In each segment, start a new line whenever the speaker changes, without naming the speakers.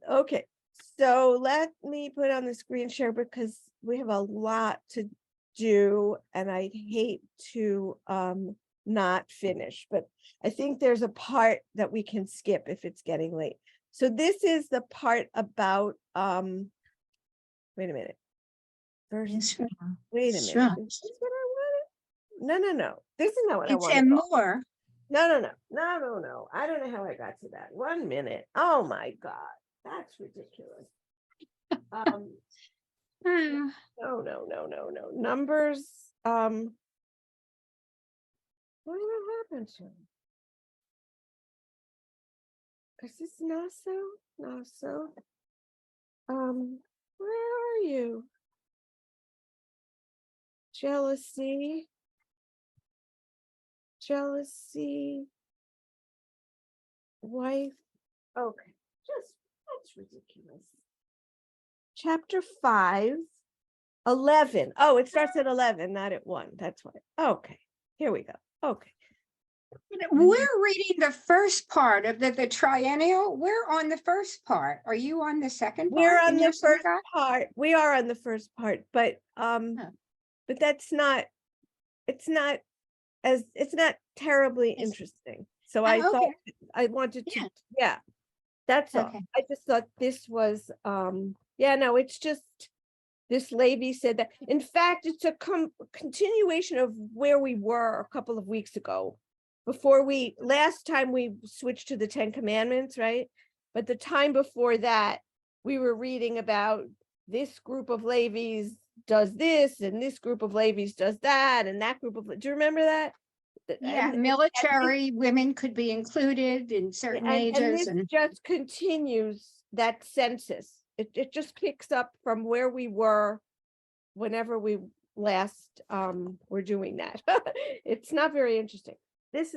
Okay, so let me put on the screen share because we have a lot to do and I hate to not finish, but I think there's a part that we can skip if it's getting late. So this is the part about wait a minute. First,
Yes, ma'am.
wait a minute.
Sure.
Is this what I wanted? No. This is not what I
It's
wanted.
and more.
No. I don't know how I got to that. 1 minute. Oh my God. That's ridiculous.
Ah,
No. Numbers. What happened to him? Is this Naso? Naso? Where are you? Jealousy. Wife. Okay. That's ridiculous. Chapter 5. 11. Oh, it starts at 11, not at 1. That's why. Okay. Here we go. Okay.
we're reading the first part of the triennial. We're on the first part. Are you on the second part?
We're on
in
the
your
first
synagogue?
part. We are on the first part, but that's not, it's not terribly
Yes.
interesting. So I thought
Okay.
I wanted to,
Yeah.
yeah, that's all.
Okay.
I just thought this was, yeah, no, it's just, this lady said that. In fact, it's a continuation of where we were a couple of weeks ago. Last time we switched to the 10 Commandments, right? But the time before that, we were reading about this group of Levies does this, and this group of Levies does that, and that group of, do you remember that?
Yeah,
And
military women could be included in certain ages.
this just continues that census. It just picks up from where we were whenever we last were doing that. It's not very interesting. This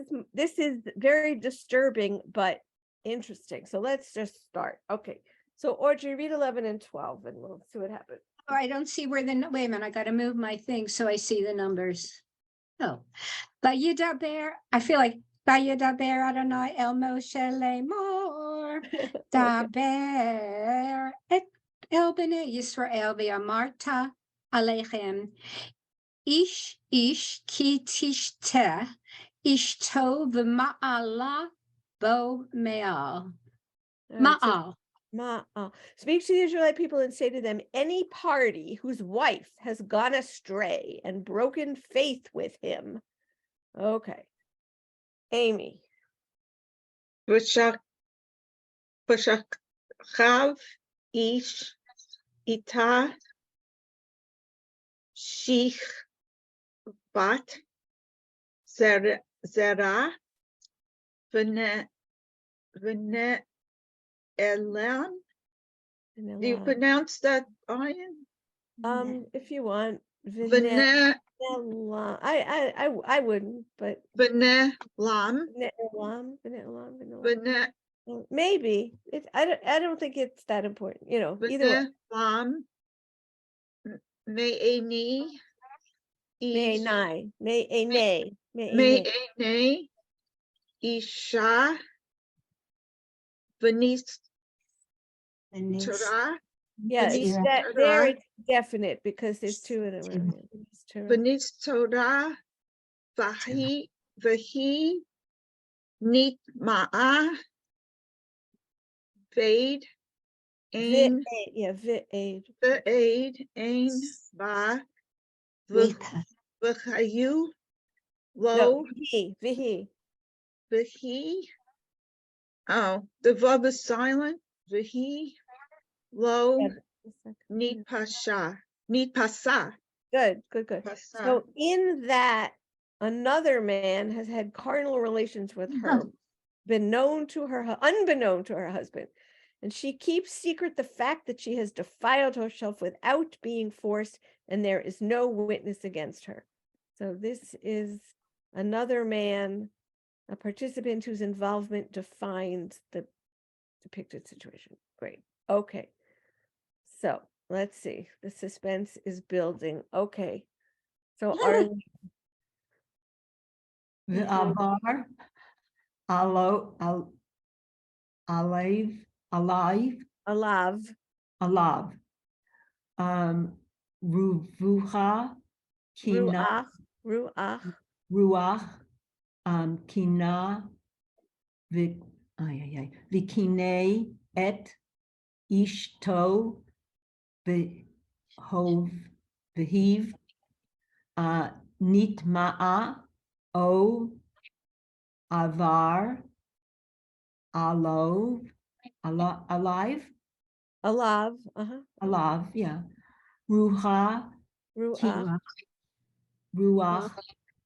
is very disturbing, but interesting. So let's just start. Okay. So Audrey, read 11 and 12 and we'll see what happens.
Oh, I don't see where wait a minute, I got to move my thing so I see the numbers. Oh, Vayidaber, I feel like Vayidaber Adonai El Moshe Lemor, Daber et El Bnei Yisrael v'amarta Alechem, Ish ki tishte, Ishto v'ma'ala bo me'al. Ma'al.
Speak to the Israelite people and say to them, any party whose wife has gone astray and broken faith with him. Okay. Amy.
V'shachchav ish ita shich bat zera v'ne elan. Do you pronounce that, Ian?
If you want.
V'ne
I wouldn't, but
lam.
Maybe I don't think it's that important, either way.
Lam me'eni me'eni isha v'nis Torah.
Yeah, there it's definite because there's two in a row.
V'nis Torah v'hi nit ma'ah v'aid ein v'aid ein ba v'chayu lo v'hi. Oh, the vav is silent. V'hi lo nit pasa.
Good.
Pasa.
So in that, another man has had carnal relations with her, unbeknown to her husband, and she keeps secret the fact that she has defiled herself without being forced, and there is no witness against her. So this is another man, a participant whose involvement defines the depicted situation. Great. Okay. So let's see. The suspense is building. Okay. So Arlene.
Alive,
alav,
alav. Ruvuha, kina,
ruach,
ruach, kina, vikine et ishto, vihov, vihiv, nitma'a, o, avar, alov, alive,
alav,
alav, yeah. Ruha,
ruach,
ruach,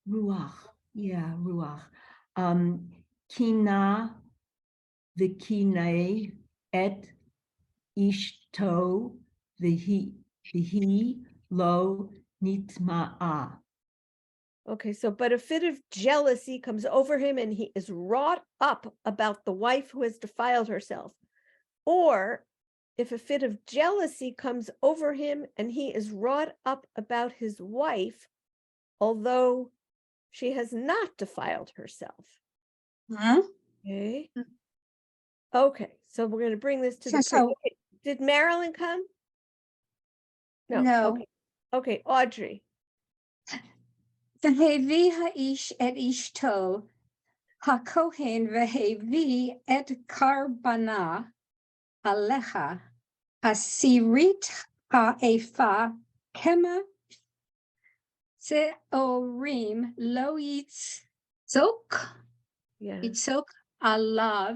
ruach, yeah, ruach. Kina, vikine, et ishto, vihi, lo, nitma'a.
Okay, so but a fit of jealousy comes over him and he is wrought up about the wife who has defiled herself. Or if a fit of jealousy comes over him and he is wrought up about his wife, although she has not defiled herself.
Huh?
Okay. Okay, so we're going to bring this to the
So-
okay. Did Marilyn come?
No.
Okay. Okay, Audrey.
והביא האיש את אשתו, הכהן והביא את קרבנה עליך, עשירית האפה, כמה שעורים לא יצוק,
Yeah.
יצוק עליו,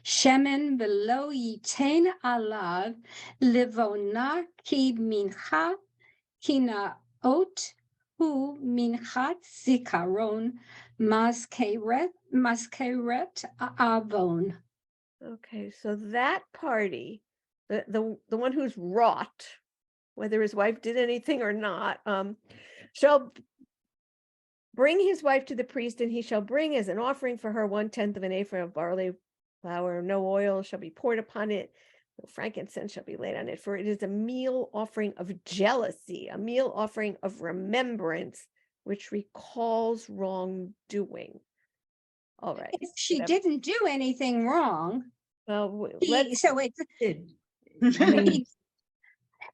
שמן ולא ייתן עליו, לבונה כי מנחה, כי נאות, הוא מנחת זיכרון, מזכרת עוון.
Okay, so that party, the one who's wrought, whether his wife did anything or not, shall bring his wife to the priest, and he shall bring as an offering for her 1/10 of an ephah of barley flour. No oil shall be poured upon it, no frankincense shall be laid on it, for it is a meal offering of jealousy, a meal offering of remembrance, which recalls wrongdoing. All right.
If she
Whatever.
didn't do anything wrong,
Well,
he,
let's
so it's,
Did. I mean,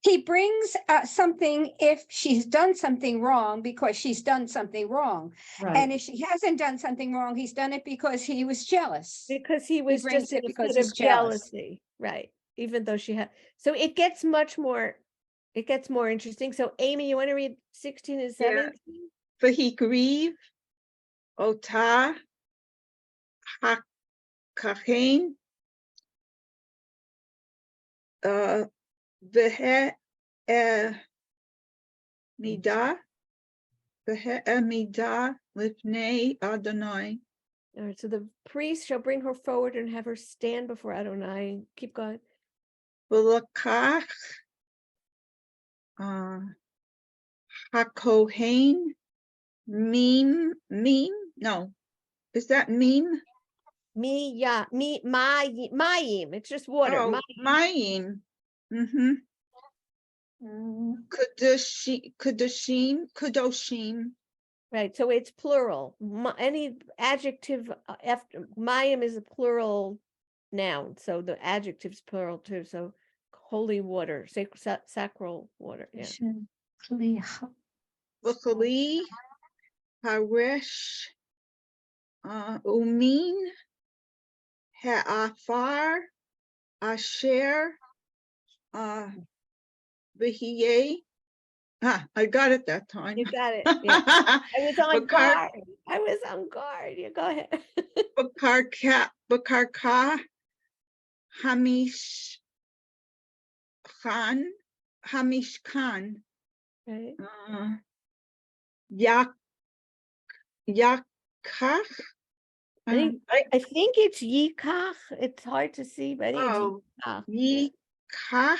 he brings something if she's done something wrong because she's done something wrong. And
right,
if she hasn't done something wrong, he's done it because he was jealous.
because he was
brings
just in
it
a
because
fit
he's
of
jealous.
jealousy, right? Even though she had, so it gets much more, it gets more interesting. So Amy, you want to read 16 and 17?
V'hikriv ota hakahen v'he midah lifnei Adonai.
All right, so the priest shall bring her forward and have her stand before Adonai. Keep going.
V'lakach hakohen meme. No, is that meme?
Mayim. It's just water.
Oh, mayim. Mm-hmm. Kadoshim.
Right, so it's plural. Any adjective after mayim is a plural noun, so the adjective's plural too. So holy water, sacral water. Yeah.
V'chali haresh umin ha'afar asher v'hiyeh. I got it that time.
You got it. Yeah. I was on
Bakar-
guard. I was on guard. You go ahead.
Bakarka Hamish Khan
Right.
Yakach.
I think it's Yikach. It's hard to see, but I think
Oh,
it's Yikach. Yeah.
Yikach.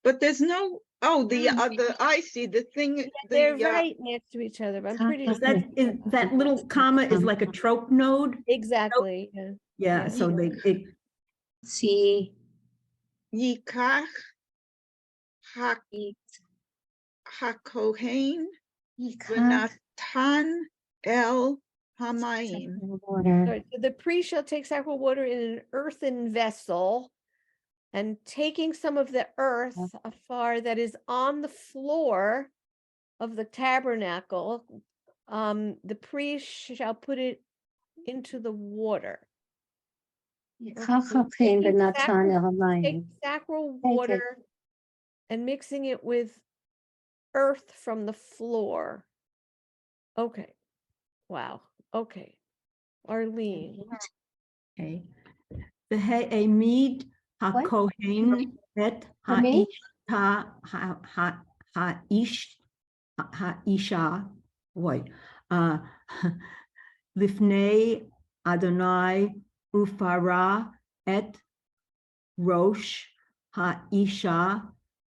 But there's no, I see the thing.
They're right next to each other, but I'm pretty
is
sure.
that little comma is like a trope node?
Exactly. Yeah.
Yeah,
Yeah.
so it,
See,
Yikach Hakohen V'natan El Hamayim.
All right, so the priest shall take sacral water in an earthen vessel and taking some of the earth afar that is on the floor of the tabernacle, the priest shall put it into the water.
Chachapin v'natan el
Take
hamayim.
sacral
Thank you.
water and mixing it with earth from the floor. Okay. Wow. Okay. Arlene.
Okay. V'he'emid hakohen et
Me?
ha'isha, boy, lifnei Adonai ufara et rosh ha'isha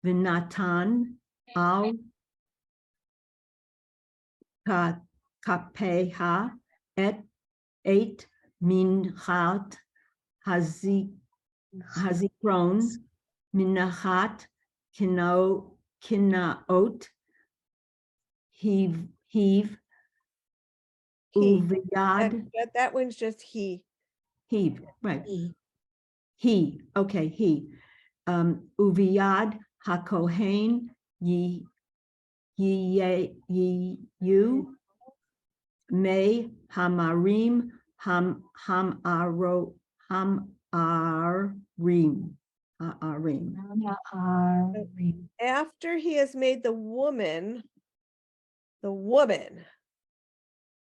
v'natan al kapeha et minchat hazikron minachat kinaot heave
He.
uviyad
That one's just he.
heave, right? He, okay, he. Uviyad hakohen you may hamarim hamarim
After he has made the woman,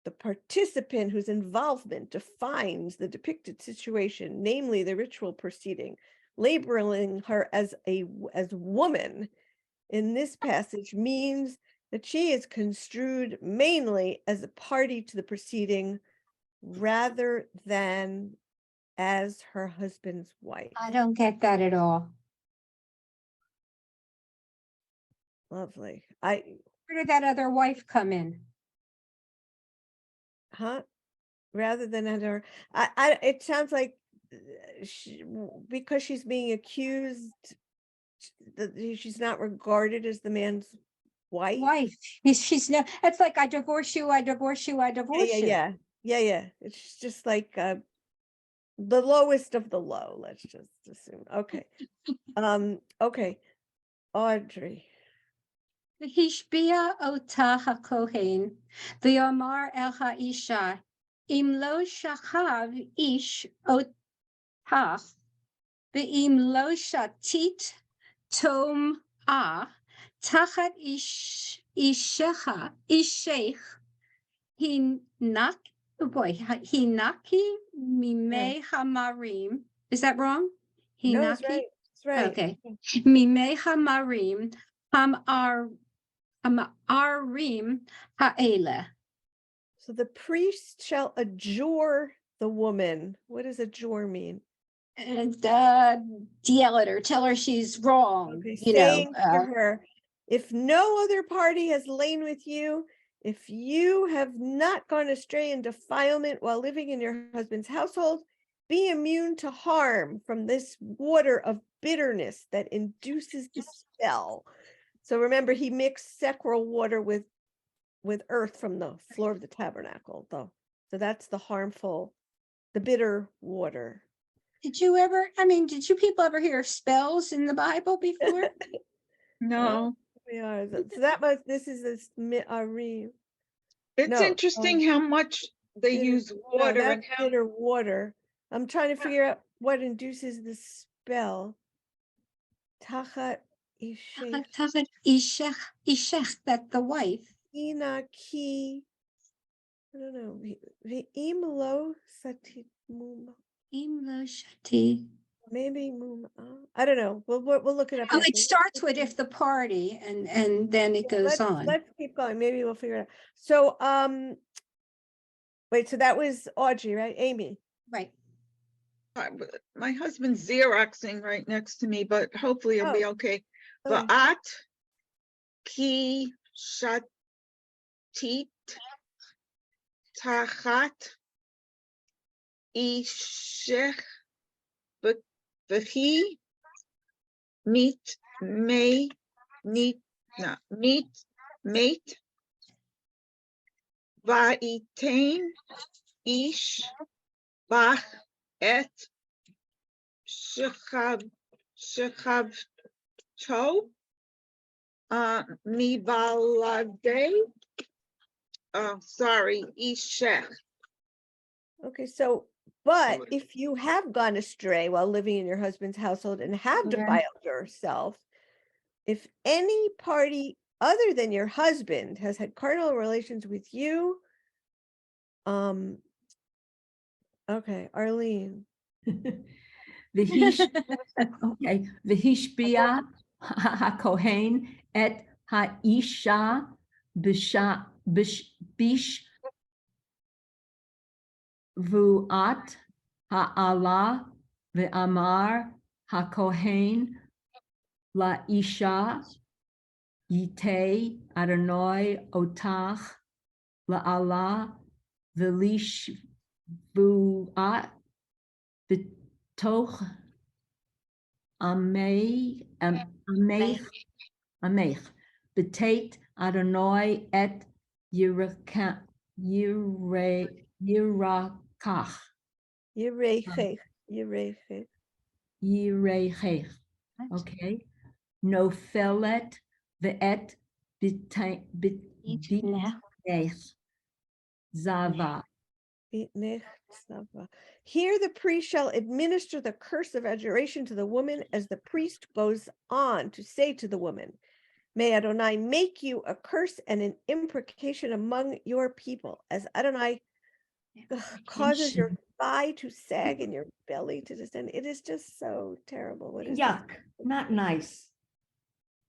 the participant whose involvement defines the depicted situation, namely the ritual proceeding, labeling her as woman in this passage means that she is construed mainly as a party to the proceeding rather than as her husband's wife.
I don't get that at all.
Lovely.
Where did that other wife come in?
Rather than as her, it sounds like because she's being accused, she's not regarded as the man's wife.
She's no. It's like I divorce you. I divorce you. I divorce you.
Yeah. It's just like the lowest of the low. Let's just assume. Okay. Okay. Audrey.
Hishbia ota hakohen v'yomar el ha'isha im lo shachav ish otach v'im lo shatit tom tachat ishech hinaki mimei hamarim. Is that wrong?
No, that's
Hinaki?
right. That's right.
Okay. Mimei hamarim arim ha'ele.
So the priest shall adjure the woman. What does adjure mean?
And yell at her, tell her she's wrong.
Okay,
You
saying
know,
to her, if no other party has lain with you, if you have not gone astray in defilement while living in your husband's household, be immune to harm from this water of bitterness that induces the spell. So remember, he mixed sacral water with earth from the floor of the tabernacle, though. So that's the harmful, the bitter water.
did you people ever hear of spells in the Bible before?
No,
We are. So that was, this is this mi'arim.
it's
No,
interesting how much they
bitter-
use
no,
water and
that's
how
bitter water. I'm trying to figure out what induces the spell. Tachat ishech
Tachat ishech, that the wife.
inaki. I don't know. Ve'im lo satit mum.
Im lo shati.
Maybe mum. I don't know. We'll look it up.
Oh,
after.
it starts with if the party, and then it goes on.
Let's keep going. Maybe we'll figure it out. So wait, so that was Audrey, right? Amy.
Right.
my husband's Xeroxing right next to me, but hopefully it'll be okay. Va'at ki shatit tachat ishech v'hi nit mate va'itain ish bach et shechabto Shechavto, Mibalade, sorry, Ishech.
Okay, so, but if you have gone astray while living in your husband's household and have
Yeah.
defiled yourself, if any party other than your husband has had carnal relations with you, okay, Arlene.
V'hish, okay, v'hishbia ha-kohen et ha-isha bish vu'at ha'ala v'amar ha-kohen la-isha yitei Adonai otach la'ala v'lish vu'at b'toch amei b'teit Adonai et yirakach
Yirechech.
Yirechech. Okay. Nofelet ve'et bitnech zava.
Here the priest shall administer the curse of adjuration to the woman as the priest goes on to say to the woman, may Adonai make you a curse and an imprecation among your people, as Adonai causes your thigh to sag and your belly to distend. It is just so terrible. What is
Yuck, not nice.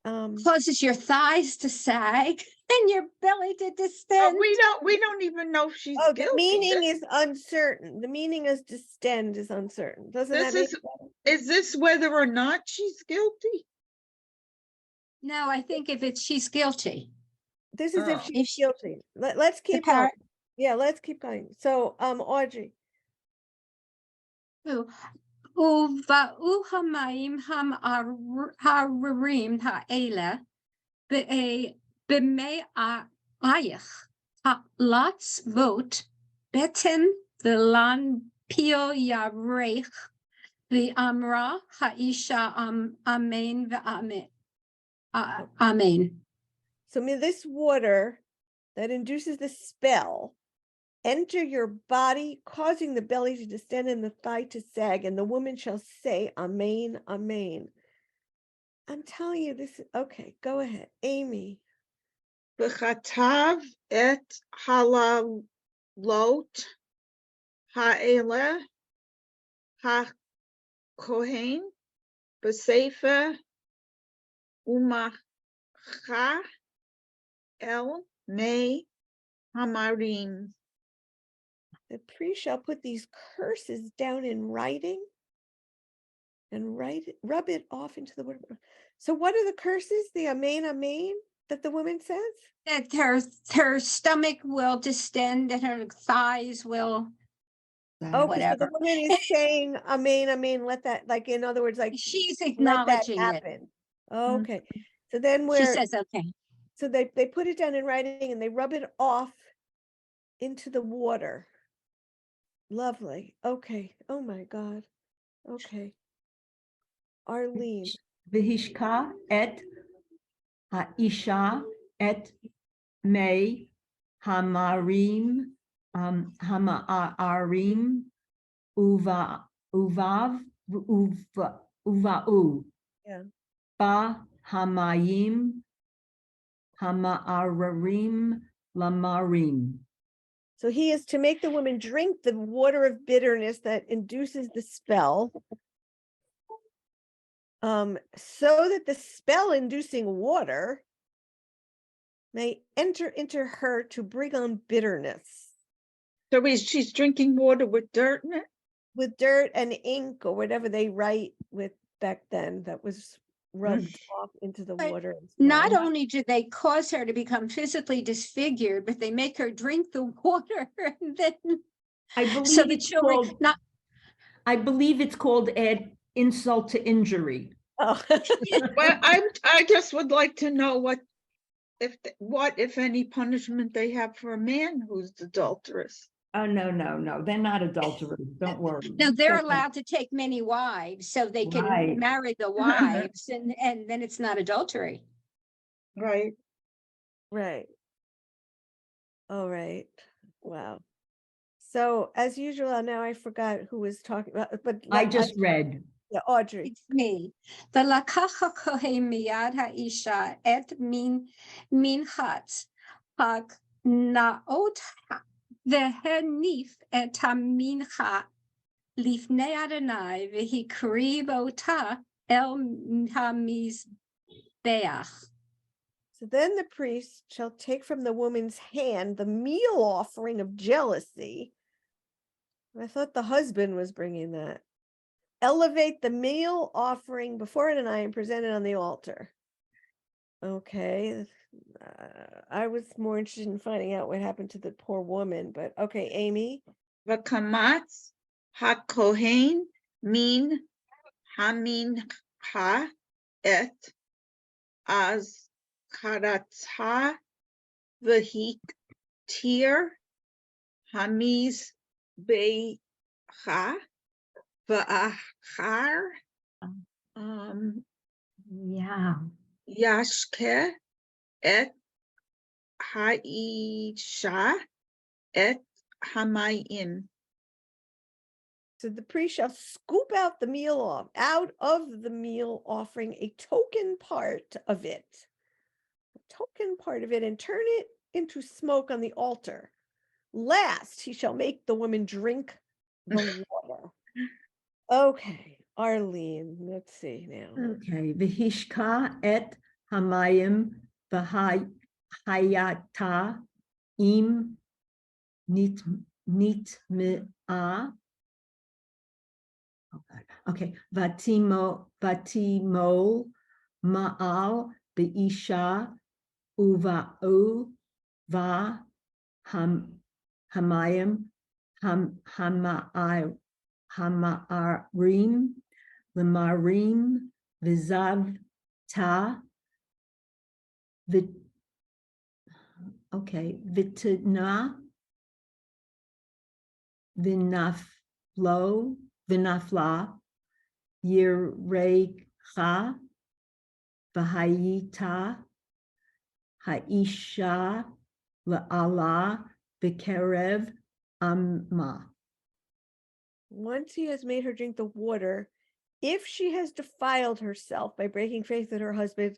this?
Causes your thighs to sag and your belly to distend.
We don't even know if she's
Oh,
guilty.
the meaning is uncertain. The meaning is distend is uncertain. Doesn't that make sense?
Is this whether or not she's guilty?
No, I think if she's guilty.
This is if
Oh.
she's guilty. Let's keep going.
par-
Yeah, let's keep going. So, Audrey.
Uva'u hamayim ha'arim ha'ela b'mei ayach ha'latz vot betem v'lan pio yarech v'amra ha'isha amen v'amen. Amen.
So may this water that induces the spell enter your body, causing the belly to distend and the thigh to sag, and the woman shall say, Amen, Amen. I'm telling you this. Okay, go ahead. Amy.
V'chatav et halalot ha'ele ha'kohen b'sefer umacha el mei hamarim.
The priest shall put these curses down in writing and rub it off into the word. So what are the curses? The Amen, Amen that the woman says?
That her stomach will distend and her thighs will.
Okay, so the
Whatever.
woman is saying Amen, Amen. Let that, like, in other words, like,
She's
let that
acknowledging it.
happen. Okay. So then
She
we're,
says, okay.
so they put it down in writing and they rub it off into the water. Lovely. Okay. Oh my God. Okay. Arlene.
V'hishka et ha'isha et mei hamarim hama'arim uva'u
Yeah.
ba hamayim hama'ararim lamarim.
So he is to make the woman drink the water of bitterness that induces the spell, so that the spell inducing water may enter into her to bring on bitterness.
So she's drinking water with dirt in it?
With dirt and ink or whatever they write with back then that was rubbed off into the
But
water. and
Not
smell.
only do they cause her to become physically disfigured, but they make her drink the water and then
I believe
so the
it's
children
called,
not.
I believe it's called add insult to injury.
Oh.
Well, I just would like to know what, if any, punishment they have for a man who's adulterous.
Oh, no, they're not adulterers, don't worry.
No, they're
Okay.
allowed to take many wives, so they can
Right.
marry the wives, and then it's not adultery.
Right.
Right. All right. Wow. So as usual, now I forgot who was talking about, but
I just read.
yeah, Audrey.
It's me. ולקח הכהן מיד האישה את מנחת הנאות והניף את המנחה לפני אדוני והקריב אותה אל המזבח.
So then the priest shall take from the woman's hand the meal offering of jealousy. I thought the husband was bringing that. Elevate the meal offering before Adonai and present it on the altar. Okay. I was more interested in finding out what happened to the poor woman, but okay, Amy.
V'kamatz hakohen min hamincha et az karatha v'hiktir hamiz becha v'achar
Yeah.
yashke et haisha et hamayim.
So the priest shall scoop out the meal out of the meal offering a token part of it, and turn it into smoke on the altar. Last, he shall make the woman drink the water. Okay, Arlene, let's see now.
Okay, v'hishka et hamayim v'hayata im nitme'a. Okay, vatimo ma'al be'isha uva'u va hamayim hama'arim lemarim vizav ta vitna vinafla yirecha v'hayita haisha la'ala b'kerev amma.
Once he has made her drink the water, if she has defiled herself by breaking faith with her husband,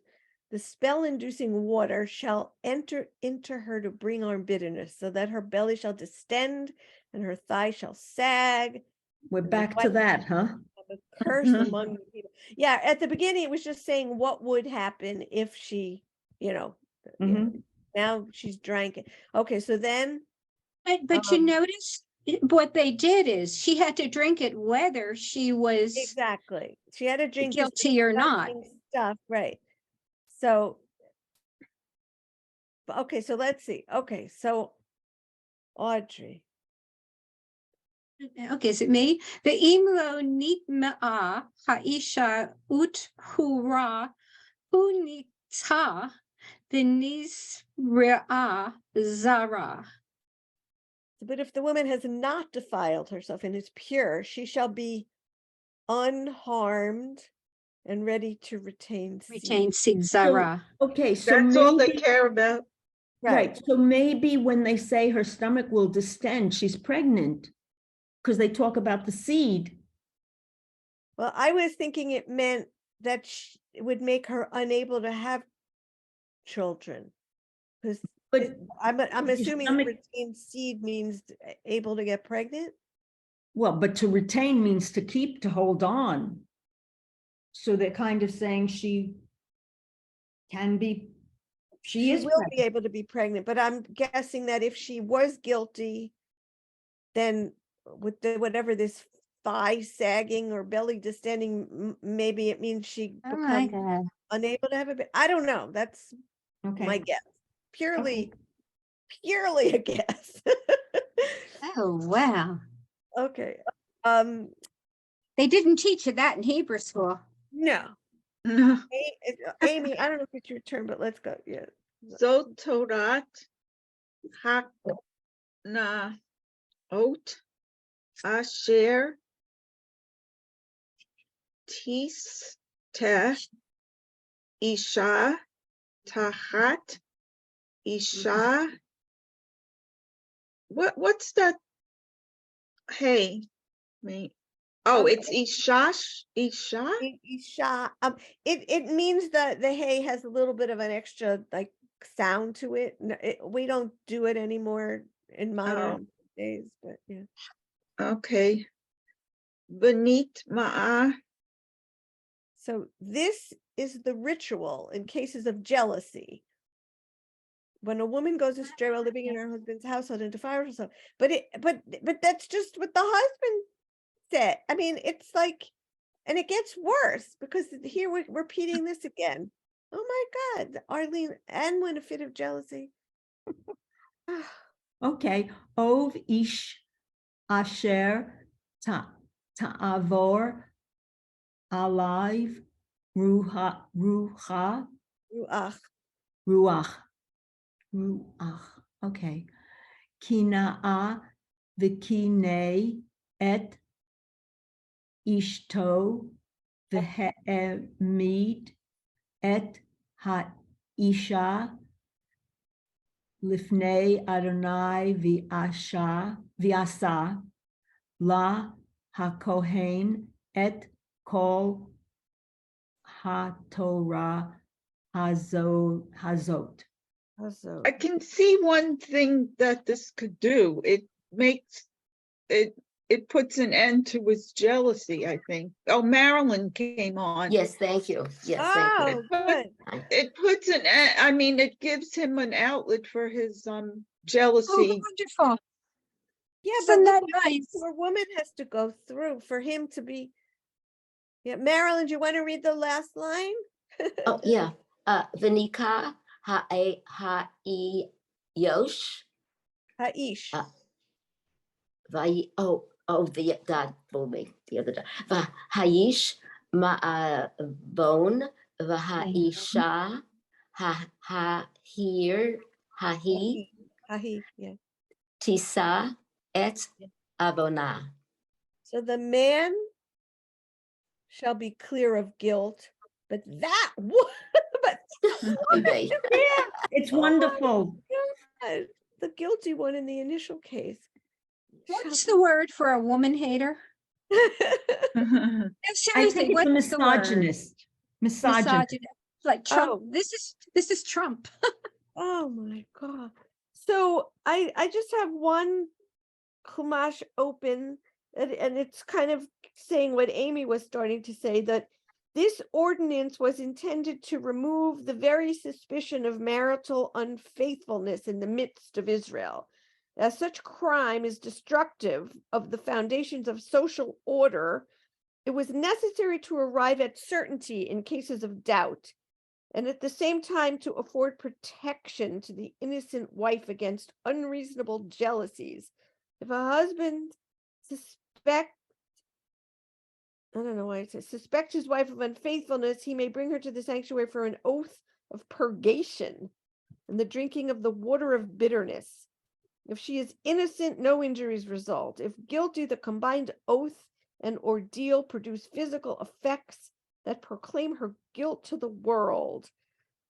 the spell-inducing water shall enter into her to bring on bitterness, so that her belly shall distend and her thigh shall sag.
We're back to that, huh?
A curse among the people. Yeah, at the beginning it was just saying what would happen if she, now she's drank it. Okay, so then.
But you notice what they did is she had to drink it whether she was
Exactly. She had to drink this
guilty or not.
disgusting stuff, right? So, okay, so let's see. Okay, so Audrey.
Okay, is it me? Ve'im lo nitma'a ha'isha ut hura hunita v'nisra'a zara.
But if the woman has not defiled herself and is pure, she shall be unharmed and ready to retain
Retain
seed.
seed zara.
Okay, so
That's all they
maybe,
care about.
right, so maybe when they say her stomach will distend, she's pregnant, because they talk about the seed.
Well, I was thinking it meant that it would make her unable to have children, because
But
I'm
your
assuming
stomach-
retain seed means able to get pregnant.
well, but to retain means to keep, to hold on. So they're kind of saying she can be, she is
will be
pregnant.
able to be pregnant, but I'm guessing that if she was guilty, then with whatever this thigh sagging or belly distending, maybe it means she
Oh my
becomes
God.
unable to have a baby. I don't know. That's my
Okay,
guess. Purely a guess.
Oh, wow.
Okay.
They didn't teach you that in Hebrew school.
No.
No.
Amy, I don't know if it's your turn, but let's go. Yeah.
Zotorat hak na Ot, Asher, Tis, Te, Isha, Tahat, Isha. What's that? Hey, me. Oh,
Okay.
it's Ishash, Isha?
Isha, it means that the hay has a little bit of an extra like sound to it. We don't do it anymore in modern days, but yeah.
Okay. Benit Ma'a.
So this is the ritual in cases of jealousy. When a woman goes astray while living in her husband's household and defiles herself. But that's just what the husband said. I mean, it's like, and it gets worse because here we're repeating this again. Oh my God, Arlene, and when a fit of jealousy.
Okay, Ov ish asher ta'avor alive ruach
Ruach.
ruach. Okay, kina'a v'kinei et ishto v'he'emid et ha'isha lifnei Adonai v'asa la hakohen et kol haTorah hazot.
Also,
I can see one thing that this could do. It makes it puts an end to his jealousy, I think. Oh, Marilyn came on.
Yes, thank you. Yes, thank you.
oh, good.
It puts an I mean, it gives him an outlet for his
Oh,
jealousy.
wonderful.
Yeah,
Isn't
but
that
look what
nice?
the poor woman has to go through for him to be. Yeah, Marilyn, do you want to read the last line?
Oh, yeah. Venika ha-i yosh.
Haish.
That will make the other. Hayish ma'avon v'haisha hahi
Hahi, yeah.
tisa et
Yeah.
avona.
So the man shall be clear of guilt, but that but
Okay.
yeah,
It's
oh my
wonderful.
God, the guilty one in the initial case.
What's the word for a woman hater? No,
I
seriously,
think it's a
what's the word?
misogynist. Misogynist.
Misogynist. Like Trump.
Oh.
This is Trump.
Oh my God. So I just have one Chumash open and it's kind of saying what Amy was starting to say, that this ordinance was intended to remove the very suspicion of marital unfaithfulness in the midst of Israel. As such crime is destructive of the foundations of social order, it was necessary to arrive at certainty in cases of doubt, and at the same time to afford protection to the innocent wife against unreasonable jealousies. If a husband suspect his wife of unfaithfulness, he may bring her to the sanctuary for an oath of purgation and the drinking of the water of bitterness. If she is innocent, no injuries result. If guilty, the combined oath and ordeal produce physical effects that proclaim her guilt to the world.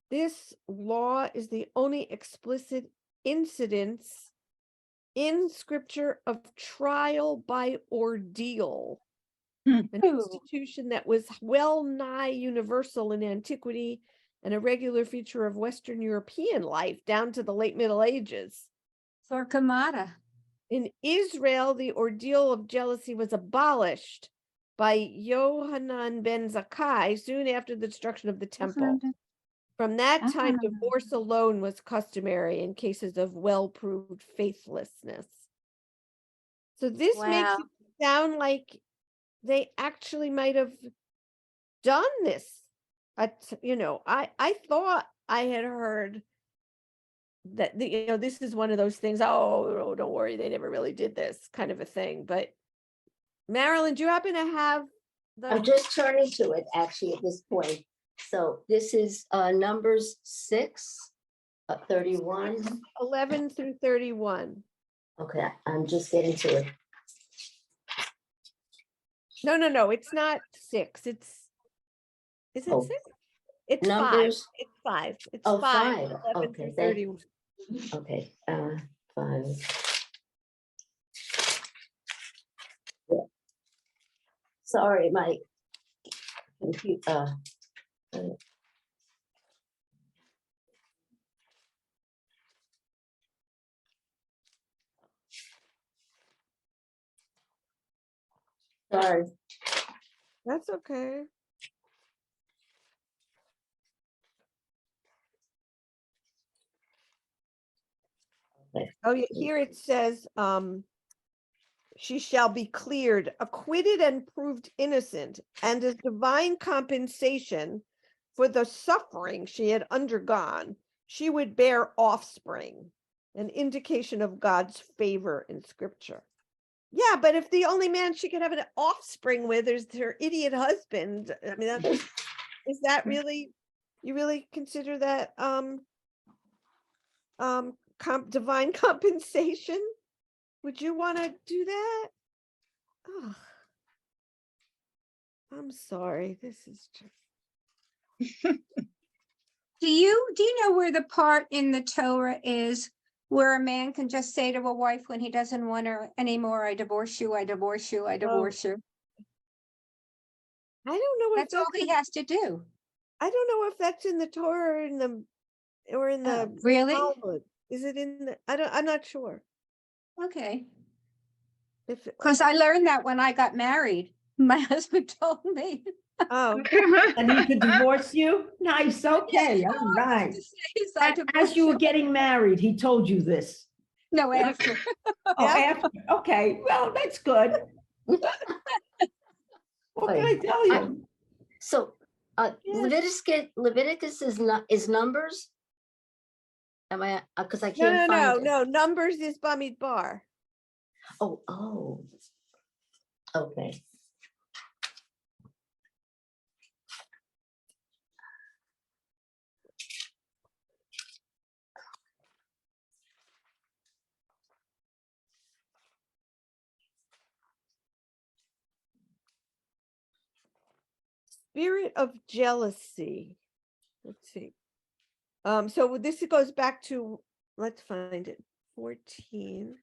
This law is the only explicit incidence in scripture of trial by ordeal, an institution that was well nigh universal in antiquity and a regular feature of Western European life down to the late Middle Ages.
Sorkamata.
In Israel, the ordeal of jealousy was abolished by Yohanan ben Zakkai soon after the destruction of the temple. From that time, divorce alone was customary in cases of well-proved faithlessness. So this makes it sound like they actually might have done this. I thought I had heard that this is one of those things. Oh, don't worry, they never really did this kind of a thing. But Marilyn, do you happen to have
I'm just turning to it actually at this point. So this is Numbers 6, 31.
11 through 31.
Okay, I'm just getting to it.
No, it's not 6. Is it
Oh,
6? It's 5.
numbers.
It's 5. It's
Oh,
5,
5.
11
Okay,
through
thank
31.
Okay, 5. Yeah. Sorry, my computer. Sorry.
That's okay.
Okay.
Oh, yeah, here it says, she shall be cleared, acquitted and proved innocent, and as divine compensation for the suffering she had undergone, she would bear offspring, an indication of God's favor in scripture. Yeah, but if the only man she could have an offspring with is her idiot husband, I mean, is that really, you really consider that divine compensation? Would you want to do that? Oh, I'm sorry. This is just
Do you know where the part in the Torah is where a man can just say to a wife when he doesn't want her anymore, I divorce you, I divorce you, I divorce you?
I don't know if
That's all he has to do.
I don't know if that's in the Torah or in the
Really?
Talmud. Is it in the, I'm not sure.
Okay.
If
Because I learned that when I got married. My husband told me.
oh,
And he could divorce you? Nice, okay, all
All I had
right.
to say is I
As
divorce
you were
you.
getting married, he told you this.
No, after.
Oh,
Yeah.
after, okay, well, that's good. What can I
Wait,
tell you?
So,
yeah.
Leviticus is numbers? Am I, because I can't
No,
find it.
Numbers is Bamidbar.
Oh, okay.
Spirit of jealousy. Let's see. So this goes back to, let's find it, 14.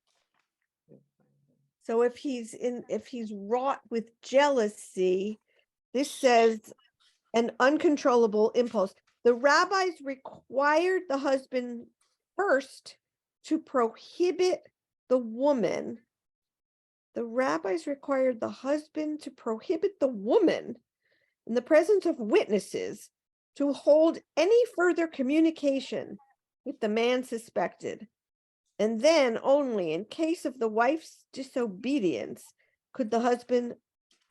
So if he's wrought with jealousy, this says an uncontrollable impulse. The rabbis required the husband first to prohibit the woman. The rabbis required the husband to prohibit the woman in the presence of witnesses to hold any further communication with the man suspected. And then only in case of the wife's disobedience could the husband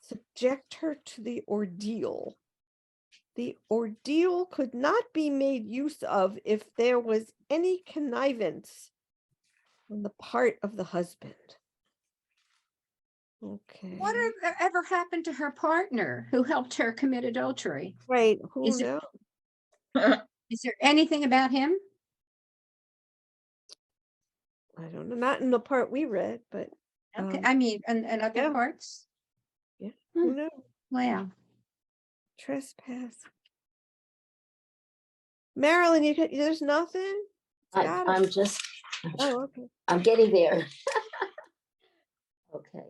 subject her to the ordeal. The ordeal could not be made use of if there was any connivance on the part of the husband. Okay.
Whatever happened to her partner who helped her commit adultery?
Right. Who
Is it-
knows?
Is there anything about him?
I don't know. Not in the part we read, but
Okay, I mean, and other
yeah.
parts?
yeah,
Hmm.
who knows?
Wow.
Trespass. Marilyn, there's nothing?
I'm just,
Oh, okay.
I'm getting there. Okay.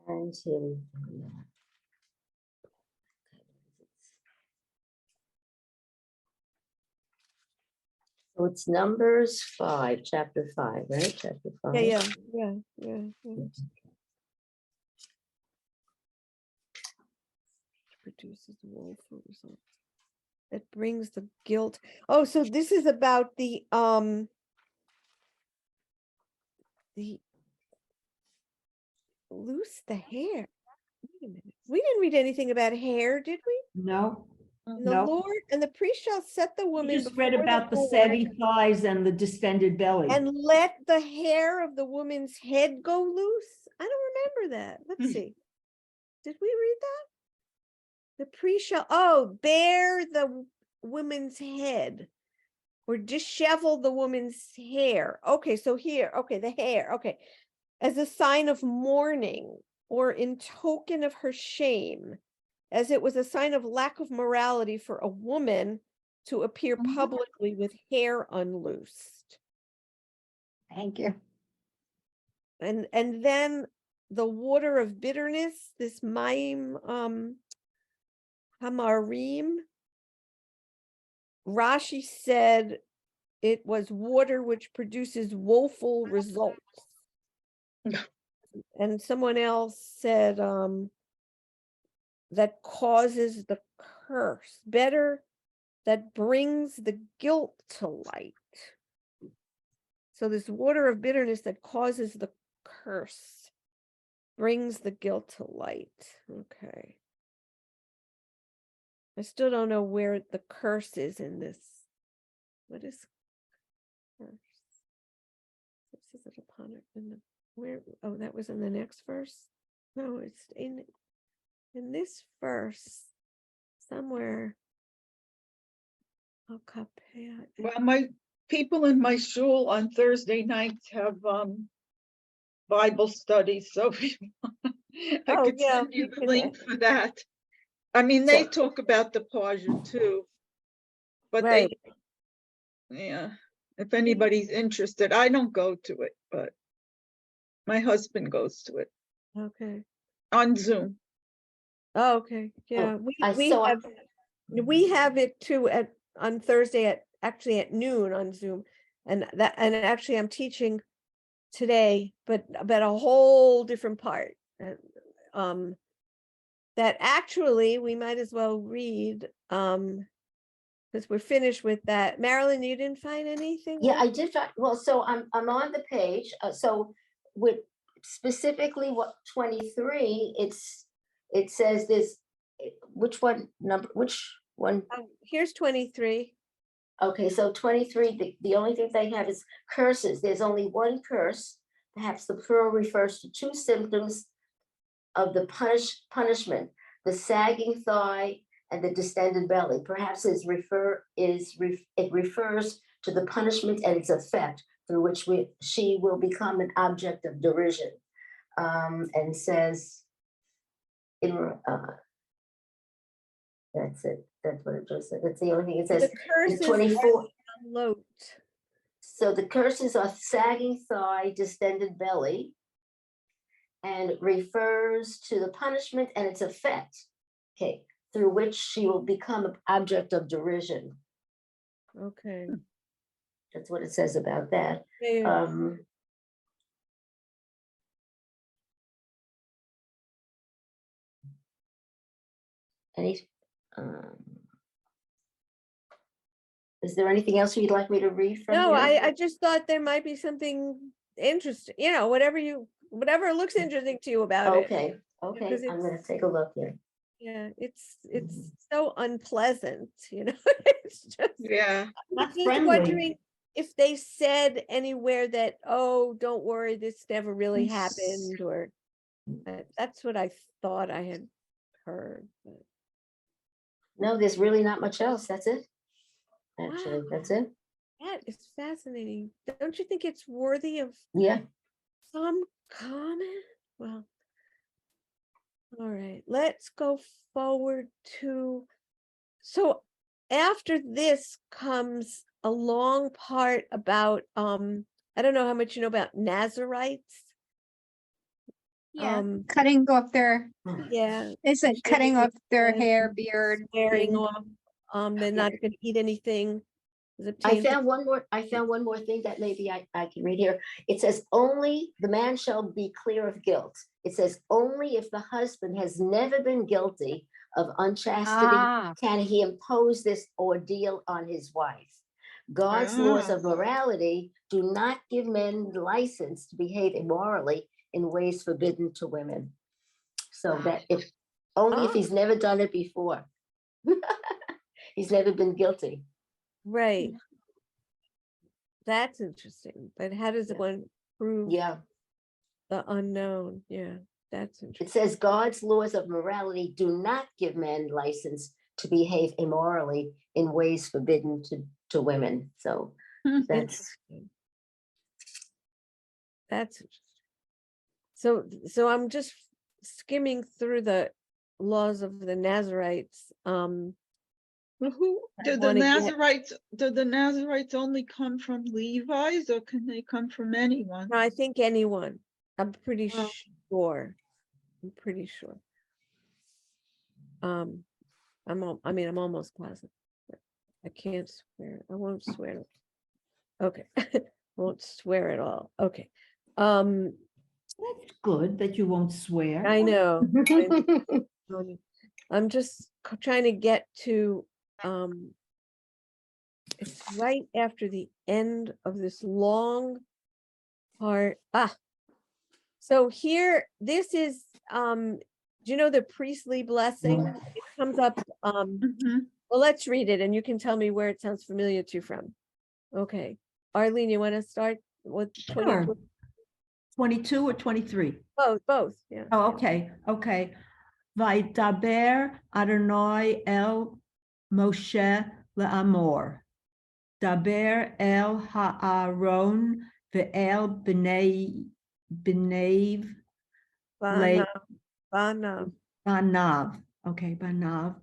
And here we go. So it's Numbers 5, chapter 5, right? Chapter 5.
Yeah. Produces woeful results. It brings the guilt. Oh, so this is about the loose the hair. Wait a minute. We didn't read anything about hair, did we?
No,
And the
no.
Lord and the priest shall set the
We
woman
just read
before
about the
Lord
saggy thighs and the distended belly.
and let the hair of the woman's head go loose. I don't remember that. Let's see. Did we read that? The priest shall bear the woman's head. or dishevel the woman's hair. Okay, so here, okay, the hair, okay, as a sign of mourning or in token of her shame, as it was a sign of lack of morality for a woman to appear
Mhm.
publicly with hair unloosed.
Thank you.
And then the water of bitterness, this maim hamarim, Rashi said it was water which produces woeful results. And someone else said that causes the curse, better, that brings the guilt to light. So this water of bitterness that causes the curse brings the guilt to light. Okay. I still don't know where the curse is in this. What is curse? This is it upon it in the where? Oh, that was in the next verse. No, it's in this verse somewhere. Oh, kapea.
Well, my people in my shul on Thursday nights have Bible studies, so if you want, I
Oh,
could
yeah,
send you
you
the
can
link for that. I mean, they
So-
talk about the Paja too, but
Right.
yeah, if anybody's interested, I don't go to it, but my husband goes to it
Okay.
on Zoom.
Oh, okay. Yeah,
I saw-
we have it too on Thursday at noon on Zoom, and actually I'm teaching today, but a whole different part. That actually we might as well read because we're finished with that. Marilyn, you didn't find anything?
Yeah,
else?
I did try, well, so I'm on the page, so with specifically what 23, it says this, which one, which one?
Oh, here's 23.
Okay, so 23, the only thing they have is curses. There's only one curse. Perhaps the plural refers to two symptoms of the punishment, the sagging thigh and the distended belly. Perhaps it refers to the punishment and its effect through which she will become an object of derision. And says, that's it. That's what it just said. That's the only thing it says.
The curses are
24.
loat.
So the curses are sagging thigh, distended belly, and refers to the punishment and its effect, okay, through which she will become an object of derision.
Okay.
That's what it says about that.
Yeah.
Any, is there anything else you'd like me to read from
No,
here?
I just thought there might be something interesting, whatever looks interesting to you about it.
Okay, okay,
because
I'm
it's-
gonna take a look here.
Yeah, it's so unpleasant, it's just,
Yeah,
Not
just
friendly.
wondering if they said anywhere that, oh, don't worry, this never really
Yes.
happened, or that's what I thought I had heard. But
No, there's really not much else. That's it. Actually,
Wow.
that's it.
that is fascinating. Don't you think it's worthy of
Yeah.
some comment? Well, all right, let's go forward to, so after this comes a long part about, I don't know how much you know about Nazarites.
Yeah,
Um,
cutting off their,
yeah,
is it cutting
shaving
off their
their
hair, beard?
swearing
thing?
off, they're not gonna eat anything. is
I
obtained from-
found one more thing that maybe I can read here. It says, only the man shall be clear of guilt. It says, only if the husband has never been guilty of unchastity
Ah,
can he impose this ordeal on his wife. God's laws
Ah.
of morality do not give men license to behave immorally in ways forbidden to women. So that only if
Ah.
he's never done it before. He's never been guilty.
Right. That's interesting, but how does
Yeah.
one prove
Yeah.
the unknown? Yeah, that's
It
interesting.
says God's laws of morality do not give men license to behave immorally in ways forbidden to women. So that's,
Interesting. That's so I'm just skimming through the laws of the Nazarites.
Well, who,
I wanna
do the Nazarites only come from Levi's, or can they come from anyone?
No, I think anyone. I'm pretty
Oh.
sure. I'm pretty sure. I'm almost positive. But I can't swear. I won't swear. Okay. Won't swear at all. Okay.
That's good that you won't swear.
I know. I'm just trying to get to, it's right after the end of this long part. So here, this is, do you know the priestly blessing? It comes up,
Mhm.
well, let's read it and you can tell me where it sounds familiar to you from. Okay. Arlene, you want to start with 22?
Sure. 22 or 23?
Both, yeah.
Oh,
yeah.
okay, okay. Vaydaber Adonai el Moshe le'amor. Daber el ha'aron ve'el b'nei le
Banav.
banav. Okay, banav.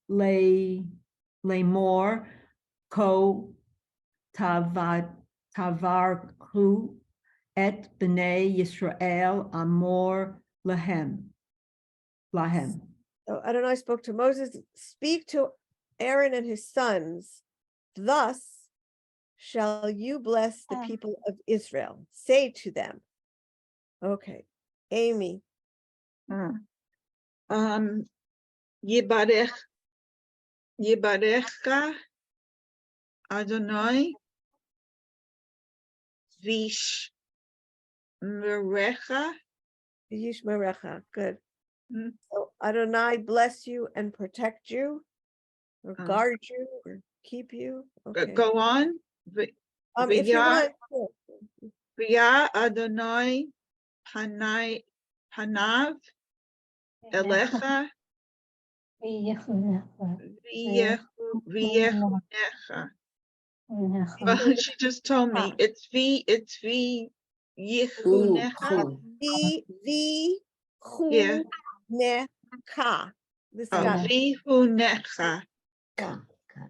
Le ko tavarchu et b'nei Yisrael amor lahem.
So Adonai spoke to Moses, speak to Aaron and his sons. Thus shall you bless the people of Israel. Say to them. Okay. Amy.
Yibarecha Adonai Vishmerecha.
Yishmerecha. Good.
Mm.
So Adonai bless you and protect you, or guard you, or keep you. Okay.
Go on.
If you
V'ya
want.
Adonai Panav Elecha V'yechunecha. Well, she just told me it's Yichunecha. Yeah.
Necha. This
Oh,
got
V'hunecha.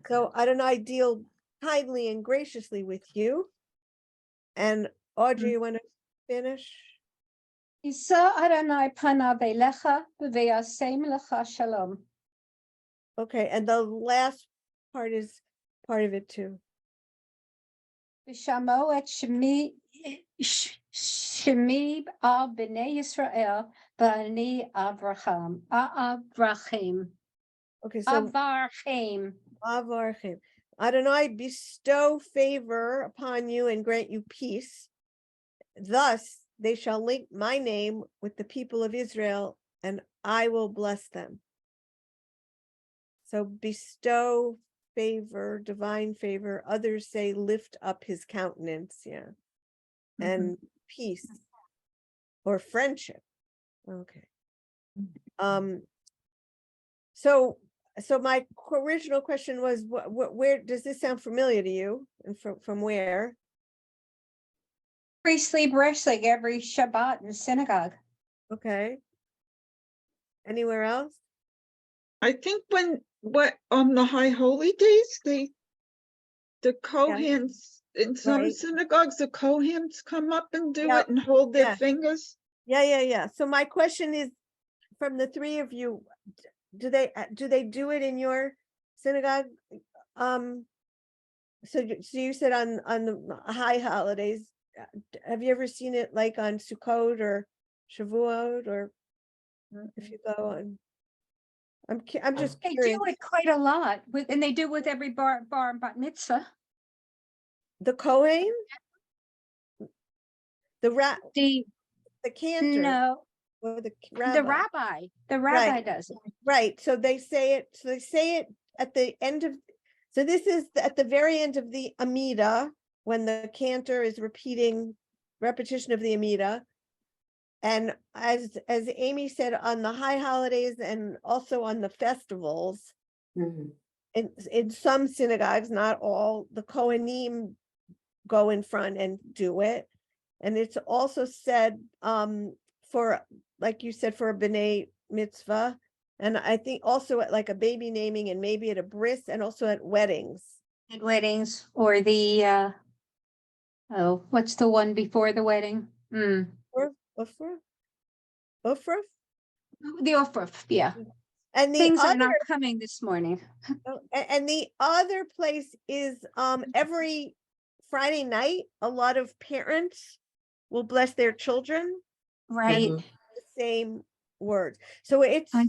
so Adonai deal kindly and graciously with you. And Audrey, you want to finish?
Isa Adonai panav elecha v'yasem lecha shalom.
Okay, and the last part is part of it too.
V'shamo et shemi al b'nei Yisrael v'ani Avraham.
Okay, so
Avarchem.
Avarchem. Adonai bestow favor upon you and grant you peace. Thus they shall link my name with the people of Israel, and I will bless them. So bestow favor, divine favor. Others say lift up his countenance, yeah. And peace or friendship. Okay. So my original question was, where does this sound familiar to you, and from where?
Priestly blessing every Shabbat in synagogue.
Okay. Anywhere else?
I think what on the high holy days, the Kohens in some
Right.
synagogues, the Kohens come up and do
Yeah.
it and hold their
Yeah.
fingers.
Yeah. So my question is, from the three of you, do they do it in your synagogue? So you said on the high holidays. Have you ever seen it like on Sukkot or Shavuot, or if you go on? I'm just
They
curious.
do it quite a lot, and they do with every bar and bat mitzvah.
The Kohen, the cantor,
No,
or the
the
rabbi.
rabbi does it.
Right. So they say it at the end of. So this is at the very end of the Amida, when the cantor is repetition of the Amida. And as Amy said, on the high holidays and also on the festivals, in some synagogues, not all, the Kohanim go in front and do it. And it's also said for, like you said, for a b'nai mitzvah. And I think also at like a baby naming and maybe at a bris and also at weddings.
At weddings or the, oh, what's the one before the wedding?
Ufra? Ufra?
The offer, yeah.
And the
Things are
other,
not coming this morning.
and the other place is every Friday night, a lot of parents will bless their children.
Right.
Mhm.
The same words. So it's
On-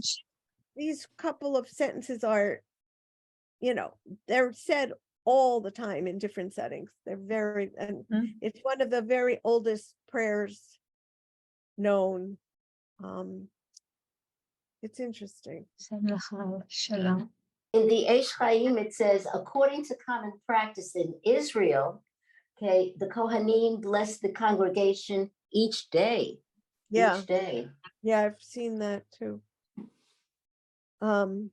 these couple of sentences are, they're said all the time in different settings. They're very, and
Mm.
it's one of the very oldest prayers known. It's interesting.
Shalom.
In the Eish Chaim, it says, according to common practice in Israel, okay, the Kohanim bless the congregation each day.
Yeah,
Each day.
yeah, I've seen that too. And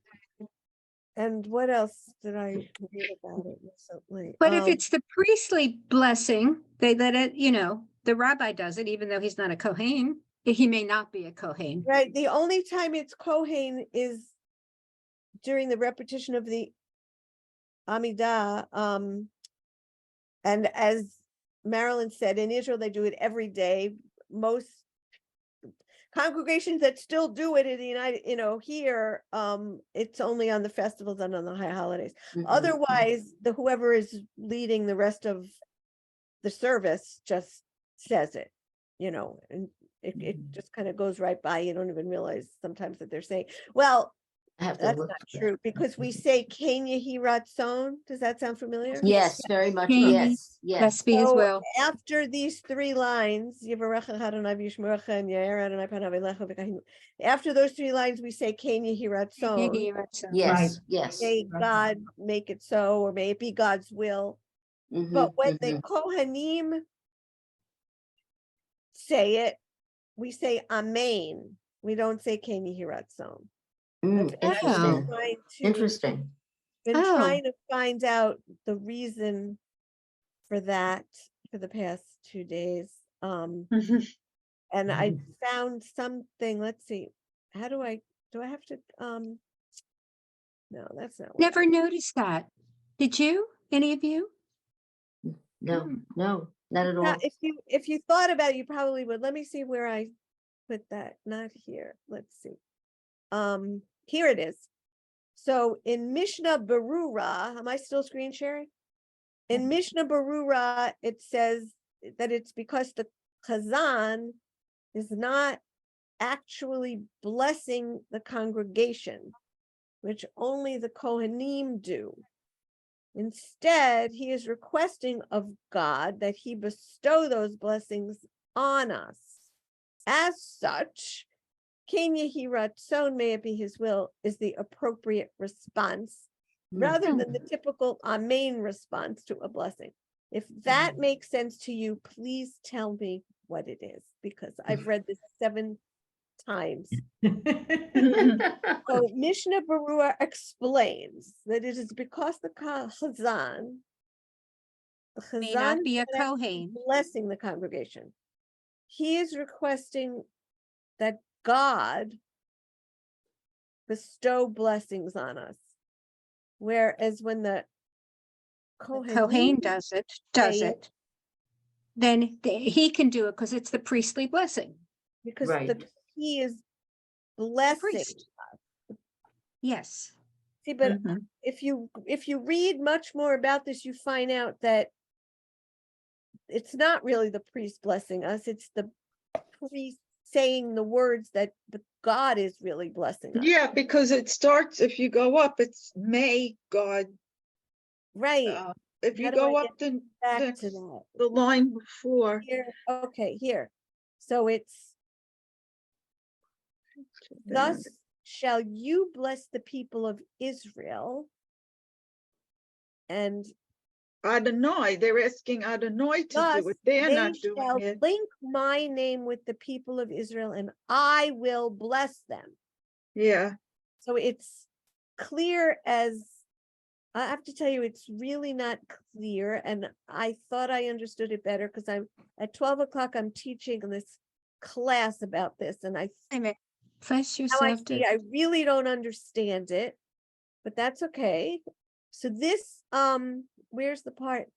what else did I read about it recently?
But if it's the priestly blessing, they let it, the rabbi does it, even though he's not a Kohen. He may not be a Kohen.
Right, the only time it's Kohen is during the repetition of the Amidah. And as Marilyn said, in Israel, they do it every day. Most congregations that still do it in the United, here, it's only on the festivals and on the high holidays.
Mhm.
Otherwise, whoever is leading the rest of the service just says it, and it just kind of goes right by. You don't even realize sometimes that they're saying, well,
I have to
that's
look.
not true, because we say Ken Yehi Ratzon. Does that sound familiar?
Yes, very much.
King,
Yes, yes.
Blessed be his
So
will.
after these three lines, Yivarecha Adonai v'yishmerecha and Yair Adonai panav elecha v'kahinu. After those three lines, we say Ken Yehi Ratzon.
Yes, yes.
May God make it so, or may it be God's will. But
Mhm,
when the
mhm.
Kohanim say it, we say Amen. We don't say Ken Yehi Ratzon.
Mm,
And I've been
Interesting,
trying to
interesting.
Oh.
find out the reason for that for the past 2 days. And I found something. Let's see. How do I have to no, that's not what
Never noticed that. Did you? Any of you?
No,
Hmm.
no, not at all.
Now, if you thought about it, you probably would. Let me see where I put that. Not here. Let's see. Here it is. So in Mishnah Berurah, am I still screen sharing? In Mishnah Berurah, it says that it's because the Chazan is not actually blessing the congregation, which only the Kohanim do. Instead, he is requesting of God that he bestow those blessings on us. As such, Ken Yehi Ratzon, may it be his will, is the appropriate response, rather than the typical Amen response to a blessing. If that makes sense to you, please tell me what it is, because I've read this 7 times. So Mishnah Berurah explains that it is because the Chazan
May not
is
be a
not actually
Kohen.
blessing the congregation. He is requesting that God bestow blessings on us. Whereas when the
Kohen does
say
it, then he can do it because it's the priestly blessing.
because
Right.
he is
The
blessing.
priest. Yes.
See, but
Mhm.
if you read much more about this, you find out that it's not really the priest blessing us, it's the priest saying the words that the God is really blessing us.
Yeah, because it starts, if you go up, it's may God.
Right.
If you
How do I
go
get
up the
back
next,
to that?
the line before.
Here, okay, here. So it's, thus shall you bless the people of Israel. And
Adonai, they're asking Adonai to
thus
do it. They're
they
not
shall
doing it.
link my name with the people of Israel, and I will bless them.
Yeah,
So it's clear as I have to tell you, it's really not clear, and I thought I understood it better because I'm at 12 o'clock, I'm teaching this class about this, and
Wait a minute. Press
now I
yourself
see
to,
I really don't understand it, but that's okay. So this, where's the part?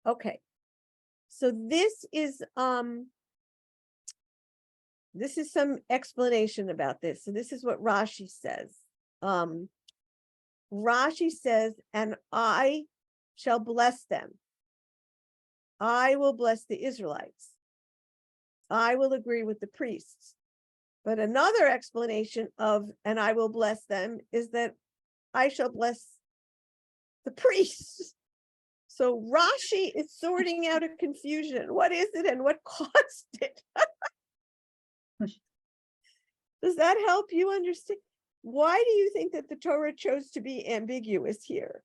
Okay. So this is some explanation about this. So this is what Rashi says. Rashi says, and I shall bless them. I will bless the Israelites. I will agree with the priests. But another explanation of, and I will bless them, is that I shall bless the priests. So Rashi is sorting out a confusion. What is it and what caused it? Does that help you understand? Why do you think that the Torah chose to be ambiguous here?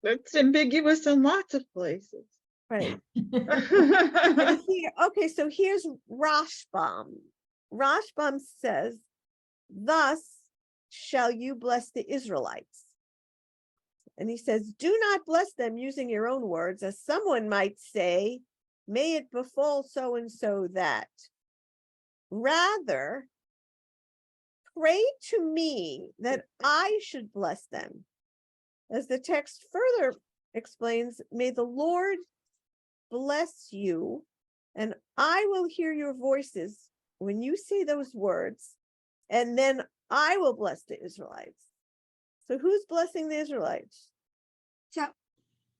It's ambiguous in lots of places.
Right. And here, okay, so here's Rashbam. Rashbam says, thus shall you bless the Israelites. And he says, do not bless them using your own words, as someone might say, may it befall so and so that. Rather, pray to me that I should bless them. As the text further explains, may the Lord bless you, and I will hear your voices when you say those words, and then I will bless the Israelites. So who's blessing the Israelites?
so,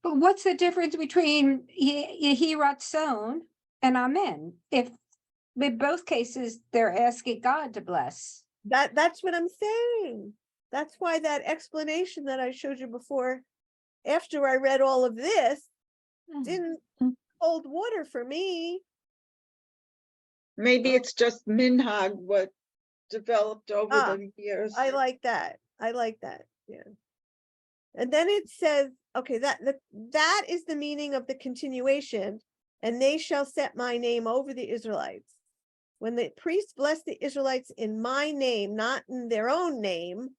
but what's the difference between Yehi Ratzon and Amen? If in both cases, they're asking God to bless.
That's what I'm saying. That's why that explanation that I showed you before, after I read all of this, didn't hold water for me.
Maybe it's just minhag, what developed over the years.
I like that. I like that. Yeah. And then it says, okay, that is the meaning of the continuation. And they shall set my name over the Israelites. When the priests bless the Israelites in my name, not in their own name,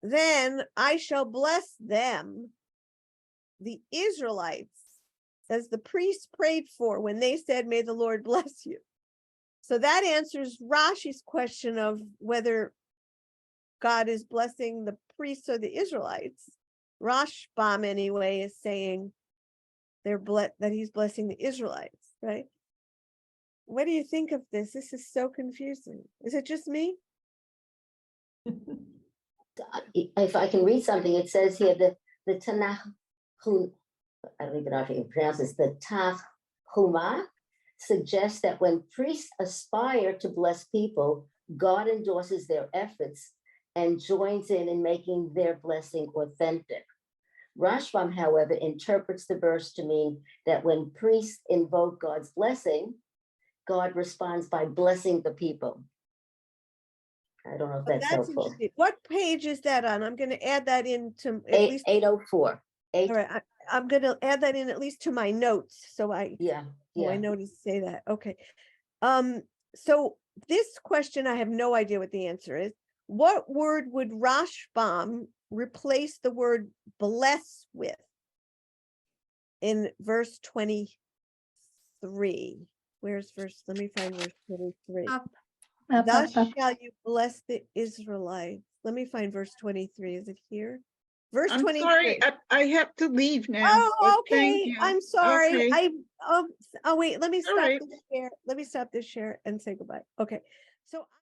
then I shall bless them, the Israelites, as the priests prayed for when they said, may the Lord bless you. So that answers Rashi's question of whether God is blessing the priests or the Israelites. Rashbam, anyway, is saying that he's blessing the Israelites, right? What do you think of this? This is so confusing. Is it just me?
If I can read something, it says here the Tanakh, I don't even know if you can pronounce this, the Tanchuma suggests that when priests aspire to bless people, God endorses their efforts and joins in making their blessing authentic. Rashbam, however, interprets the verse to mean that when priests invoke God's blessing, God responds by blessing the people. I don't know if that's helpful.
Interesting. What page is that on? I'm going to add that into at least
804.
all right. I'm going to add that in at least to my notes. So I know to say that. Okay. So this question, I have no idea what the answer is. What word would Rashbam replace the word bless with in verse 23? Where's verse? Let me find verse 23. Thus shall you bless the Israelites. Let me find verse 23. Is it here? Verse
I'm
23.
sorry, I have to leave now.
Oh,
but
okay.
thank you.
I'm sorry.
Okay.
Oh wait, let me
All
stop
right.
this share. Let me stop this share and say goodbye. Okay. So